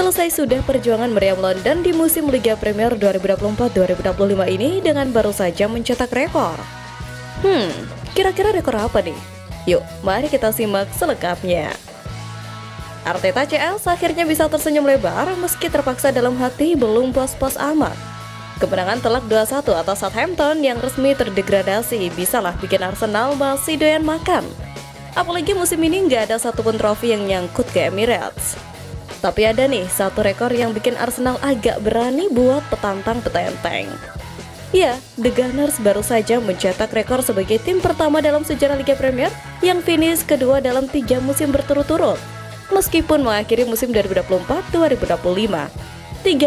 Selesai sudah perjuangan meriam London di musim Liga Premier 2024-2025 ini dengan baru saja mencetak rekor. Kira-kira rekor apa nih? Yuk, mari kita simak selengkapnya. Arteta CS akhirnya bisa tersenyum lebar meski terpaksa dalam hati belum puas-puas amat. Kemenangan telak 2-1 atas Southampton yang resmi terdegradasi bisalah bikin Arsenal masih doyan makan. Apalagi musim ini nggak ada satupun trofi yang nyangkut ke Emirates. Tapi ada nih satu rekor yang bikin Arsenal agak berani buat petantang petenteng. Ya, The Gunners baru saja mencetak rekor sebagai tim pertama dalam sejarah Liga Premier yang finish kedua dalam 3 musim berturut-turut. Meskipun mengakhiri musim 2024-2025, 3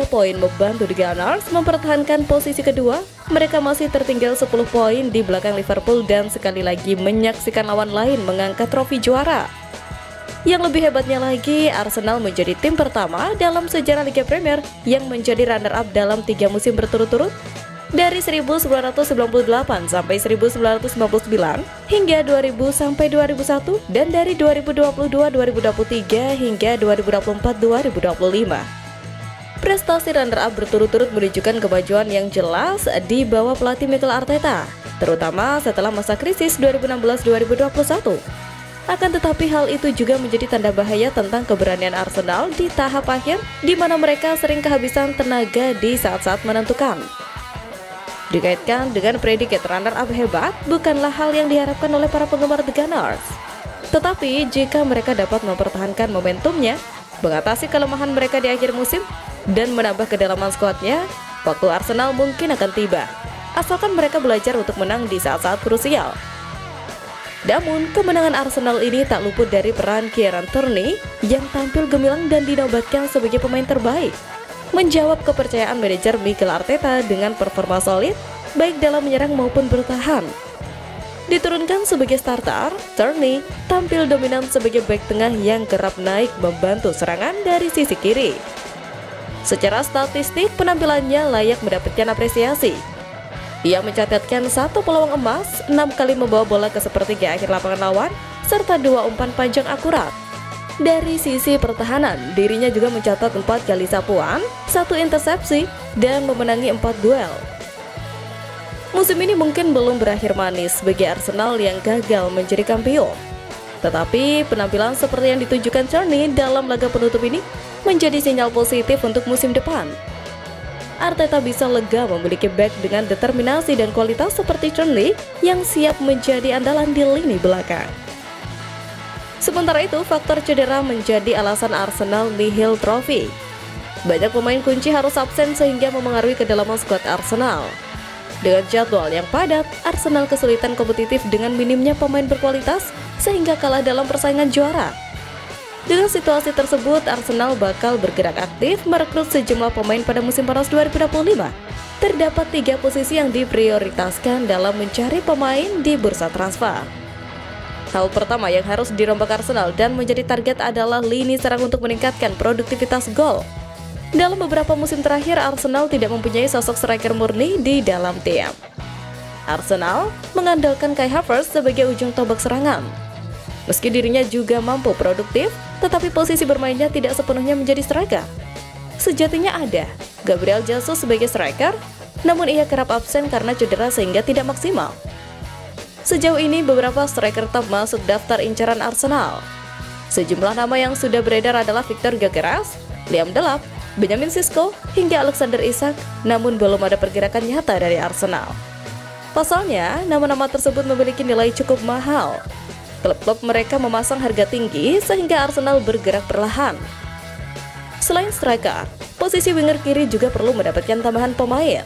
poin membantu The Gunners mempertahankan posisi kedua. Mereka masih tertinggal 10 poin di belakang Liverpool dan sekali lagi menyaksikan lawan lain mengangkat trofi juara. Yang lebih hebatnya lagi, Arsenal menjadi tim pertama dalam sejarah Liga Premier yang menjadi runner-up dalam 3 musim berturut-turut dari 1998 sampai 1999 hingga 2000 sampai 2001 dan dari 2022-2023 hingga 2024-2025. Prestasi runner-up berturut-turut menunjukkan kemajuan yang jelas di bawah pelatih Mikel Arteta, terutama setelah masa krisis 2016-2021. Akan tetapi hal itu juga menjadi tanda bahaya tentang keberanian Arsenal di tahap akhir di mana mereka sering kehabisan tenaga di saat-saat menentukan. Dikaitkan dengan predikat runner-up hebat bukanlah hal yang diharapkan oleh para penggemar The Gunners. Tetapi jika mereka dapat mempertahankan momentumnya, mengatasi kelemahan mereka di akhir musim, dan menambah kedalaman skuadnya, waktu Arsenal mungkin akan tiba. Asalkan mereka belajar untuk menang di saat-saat krusial. Namun, kemenangan Arsenal ini tak luput dari peran Kieran Tierney yang tampil gemilang dan dinobatkan sebagai pemain terbaik. Menjawab kepercayaan manajer Mikel Arteta dengan performa solid, baik dalam menyerang maupun bertahan. Diturunkan sebagai starter, Tierney tampil dominan sebagai bek tengah yang kerap naik membantu serangan dari sisi kiri. Secara statistik, penampilannya layak mendapatkan apresiasi. Ia mencatatkan 1 peluang emas, 6 kali membawa bola ke sepertiga akhir lapangan lawan, serta 2 umpan panjang akurat. Dari sisi pertahanan, dirinya juga mencatat 4 kali sapuan, 1 intersepsi, dan memenangi 4 duel. Musim ini mungkin belum berakhir manis bagi Arsenal yang gagal menjadi kampion. Tetapi penampilan seperti yang ditunjukkan Tierney dalam laga penutup ini menjadi sinyal positif untuk musim depan. Arteta bisa lega memiliki bek dengan determinasi dan kualitas seperti Tierney yang siap menjadi andalan di lini belakang. Sementara itu, faktor cedera menjadi alasan Arsenal nihil trofi. Banyak pemain kunci harus absen sehingga memengaruhi kedalaman skuad Arsenal. Dengan jadwal yang padat, Arsenal kesulitan kompetitif dengan minimnya pemain berkualitas sehingga kalah dalam persaingan juara. Dengan situasi tersebut, Arsenal bakal bergerak aktif merekrut sejumlah pemain pada musim panas 2025. Terdapat 3 posisi yang diprioritaskan dalam mencari pemain di bursa transfer. Hal pertama yang harus dirombak Arsenal dan menjadi target adalah lini serang untuk meningkatkan produktivitas gol. Dalam beberapa musim terakhir, Arsenal tidak mempunyai sosok striker murni di dalam tim. Arsenal mengandalkan Kai Havertz sebagai ujung tombak serangan. Meski dirinya juga mampu produktif, tetapi posisi bermainnya tidak sepenuhnya menjadi striker. Sejatinya ada Gabriel Jesus sebagai striker, namun ia kerap absen karena cedera sehingga tidak maksimal. Sejauh ini beberapa striker top masuk daftar incaran Arsenal. Sejumlah nama yang sudah beredar adalah Victor Gyökeres, Liam Delap, Benjamin Sesko, hingga Alexander Isak, namun belum ada pergerakan nyata dari Arsenal. Pasalnya, nama-nama tersebut memiliki nilai cukup mahal. Klub-klub mereka memasang harga tinggi sehingga Arsenal bergerak perlahan. Selain striker, posisi winger kiri juga perlu mendapatkan tambahan pemain.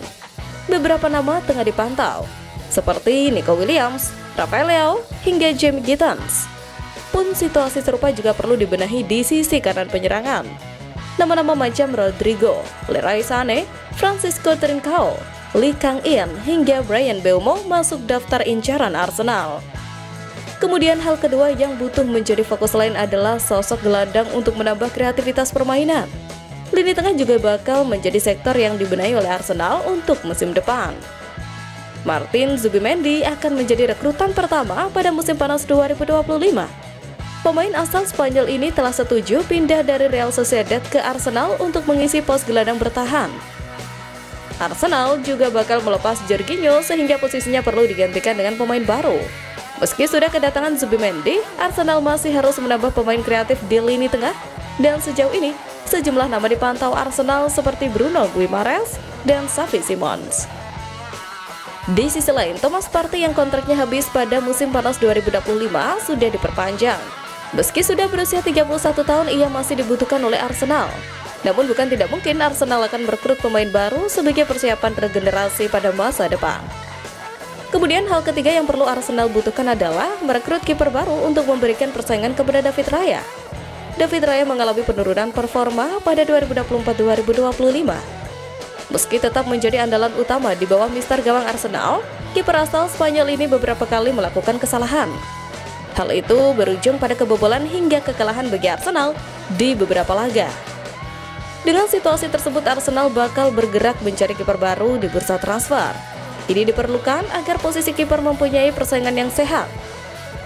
Beberapa nama tengah dipantau, seperti Nico Williams, Rafael Leao, hingga Jamie Gittens. Pun situasi serupa juga perlu dibenahi di sisi kanan penyerangan. Nama-nama macam Rodrigo, Leroy Sané, Francisco Trincao, Lee Kang-in, hingga Bryan Mbeumo masuk daftar incaran Arsenal. Kemudian hal kedua yang butuh menjadi fokus lain adalah sosok gelandang untuk menambah kreativitas permainan. Lini tengah juga bakal menjadi sektor yang dibenahi oleh Arsenal untuk musim depan. Martin Zubimendi akan menjadi rekrutan pertama pada musim panas 2025. Pemain asal Spanyol ini telah setuju pindah dari Real Sociedad ke Arsenal untuk mengisi pos gelandang bertahan. Arsenal juga bakal melepas Jorginho sehingga posisinya perlu digantikan dengan pemain baru. Meski sudah kedatangan Zubimendi, Arsenal masih harus menambah pemain kreatif di lini tengah, dan sejauh ini sejumlah nama dipantau Arsenal seperti Bruno Guimaraes dan Xavi Simons. Di sisi lain, Thomas Partey yang kontraknya habis pada musim panas 2025 sudah diperpanjang. Meski sudah berusia 31 tahun, ia masih dibutuhkan oleh Arsenal. Namun bukan tidak mungkin Arsenal akan merekrut pemain baru sebagai persiapan regenerasi pada masa depan. Kemudian hal ketiga yang perlu Arsenal butuhkan adalah merekrut kiper baru untuk memberikan persaingan kepada David Raya. David Raya mengalami penurunan performa pada 2024-2025. Meski tetap menjadi andalan utama di bawah mister gawang Arsenal, kiper asal Spanyol ini beberapa kali melakukan kesalahan. Hal itu berujung pada kebobolan hingga kekalahan bagi Arsenal di beberapa laga. Dengan situasi tersebut, Arsenal bakal bergerak mencari kiper baru di bursa transfer. Ini diperlukan agar posisi kiper mempunyai persaingan yang sehat.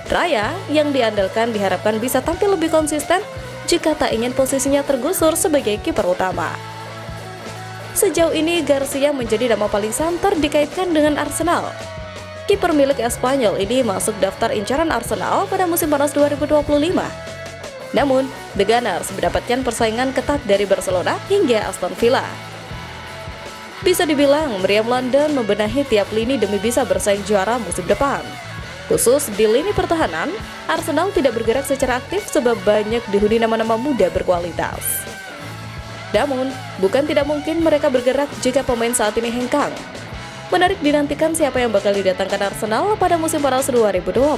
Raya yang diandalkan diharapkan bisa tampil lebih konsisten jika tak ingin posisinya tergusur sebagai kiper utama. Sejauh ini Garcia menjadi nama paling santer dikaitkan dengan Arsenal. Kiper milik Espanyol ini masuk daftar incaran Arsenal pada musim panas 2025. Namun, The Gunners mendapatkan persaingan ketat dari Barcelona hingga Aston Villa. Bisa dibilang, Meriam London membenahi tiap lini demi bisa bersaing juara musim depan. Khusus di lini pertahanan, Arsenal tidak bergerak secara aktif sebab banyak dihuni nama-nama muda berkualitas. Namun, bukan tidak mungkin mereka bergerak jika pemain saat ini hengkang. Menarik dinantikan siapa yang bakal didatangkan Arsenal pada musim panas 2025.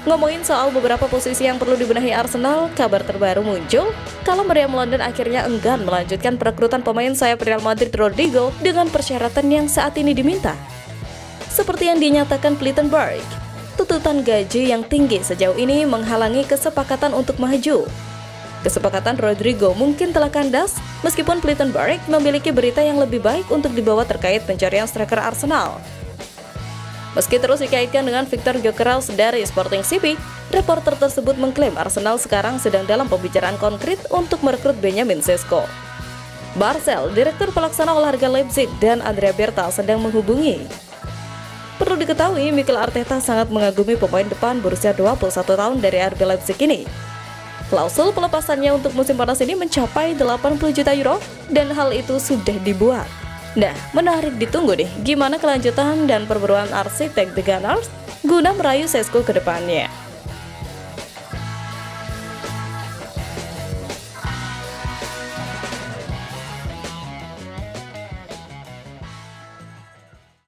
Ngomongin soal beberapa posisi yang perlu dibenahi Arsenal, kabar terbaru muncul kalau Meriam London akhirnya enggan melanjutkan perekrutan pemain sayap Real Madrid Rodrigo dengan persyaratan yang saat ini diminta. Seperti yang dinyatakan Plettenberg, tuntutan gaji yang tinggi sejauh ini menghalangi kesepakatan untuk maju. Kesepakatan Rodrigo mungkin telah kandas, meskipun Plettenberg memiliki berita yang lebih baik untuk dibawa terkait pencarian striker Arsenal. Meski terus dikaitkan dengan Victor Gyökeres dari Sporting CP, reporter tersebut mengklaim Arsenal sekarang sedang dalam pembicaraan konkret untuk merekrut Benjamin Sesko. Marcel, direktur pelaksana olahraga Leipzig, dan Andrea Berta sedang menghubungi. Perlu diketahui, Mikel Arteta sangat mengagumi pemain depan berusia 21 tahun dari RB Leipzig ini. Klausul pelepasannya untuk musim panas ini mencapai 80 juta euro dan hal itu sudah dibuat. Nah, menarik ditunggu deh gimana kelanjutan dan perburuan arsitek The Gunners guna merayu Sesko ke depannya.